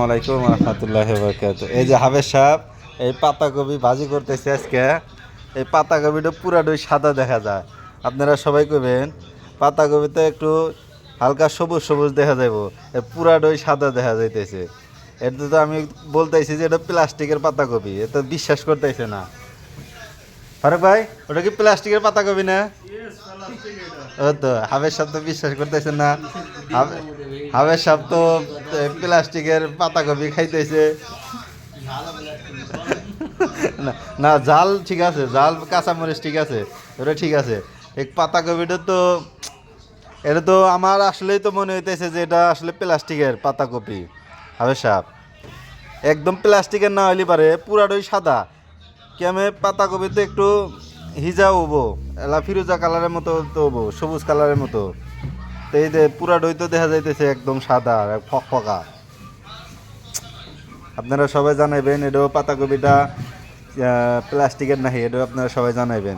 আসসালামাইকুম রহমতুল্লাহি ওয়া বারাকাতুহু। এই যে হাবেজ সাহেব এই পাতাকপি ভাজি করতেছে আজকে। এই পাতাকপিটা পুরাটাই সাদা দেখা যায়। আপনারা সবাই কইবেন পাতাকপিতে একটু হালকা সবুজ সবুজ দেখা যাইব, পুরাটাই সাদা দেখা যাইতেছে। এটা তো আমি বলতেছি যে এটা প্লাস্টিকের পাতাকপি, এ তো বিশ্বাস করতেছে না। ফারুক ভাই, ওটা কি প্লাস্টিকের পাতাকপি না? ও তো হাবেজ সাহেব তো বিশ্বাস করতেছে না। হাবেজ সাহেব তো প্লাস্টিকের পাতাকপি খাইতেছে। না না, জাল ঠিক আছে, জাল কাঁচামরিচ ঠিক আছে, ওটা ঠিক আছে। এই পাতাকপিটা তো এটা তো আমার আসলেই তো মনে হইতেছে যে এটা আসলে প্লাস্টিকের পাতাকপি। হাবেজ সাহেব একদম প্লাস্টিকের না হইলে পারে পুরাটাই সাদা। কেমন পাতাকপিতে একটু হিজা হবো, এলা ফিরোজা কালারের মতো তো হবো, সবুজ কালারের মতো। তো এই যে পুরা দই তো দেখা যাইতেছে একদম সাদা ফকফকা। আপনারা সবাই জানাইবেন এটাও পাতাকপিটা প্লাস্টিকের নাহি, এটাও আপনারা সবাই জানাইবেন।